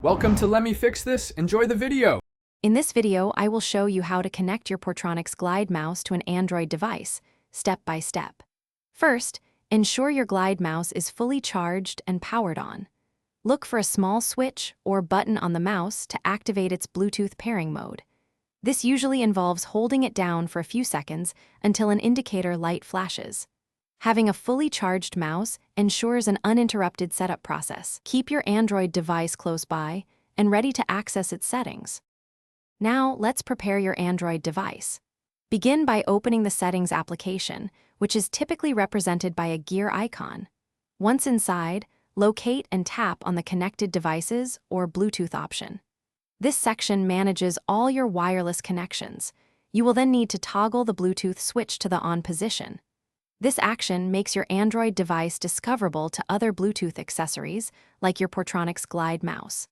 Welcome to Let Me Fix This. Enjoy the video. In this video, I will show you how to connect your Portronics Glide mouse to an Android device, step by step. First, ensure your Glide mouse is fully charged and powered on. Look for a small switch or button on the mouse to activate its Bluetooth pairing mode. This usually involves holding it down for a few seconds until an indicator light flashes. Having a fully charged mouse ensures an uninterrupted setup process. Keep your Android device close by and ready to access its settings. Now, let's prepare your Android device. Begin by opening the Settings application, which is typically represented by a gear icon. Once inside, locate and tap on the Connected Devices or Bluetooth option. This section manages all your wireless connections. You will then need to toggle the Bluetooth switch to the on position. This action makes your Android device discoverable to other Bluetooth accessories, like your Portronics Glide mouse.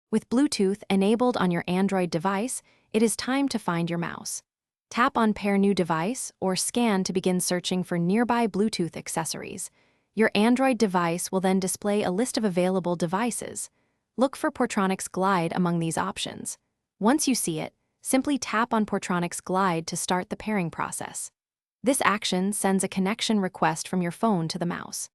With Bluetooth enabled on your Android device, it is time to find your mouse. Tap on Pair New Device or scan to begin searching for nearby Bluetooth accessories. Your Android device will then display a list of available devices. Look for Portronics Glide among these options. Once you see it, simply tap on Portronics Glide to start the pairing process. This action sends a connection request from your phone to the mouse.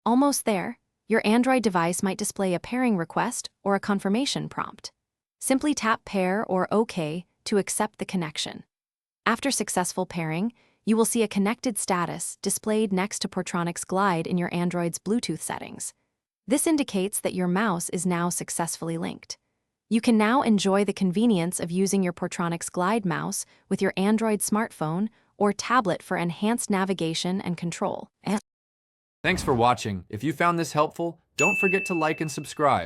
Almost there, your Android device might display a pairing request or a confirmation prompt. Simply tap Pair or OK to accept the connection. After successful pairing, you will see a connected status displayed next to Portronics Glide in your Android's Bluetooth settings. This indicates that your mouse is now successfully linked. You can now enjoy the convenience of using your Portronics Glide mouse with your Android smartphone or tablet for enhanced navigation and control. Thanks for watching. If you found this helpful, don't forget to like and subscribe.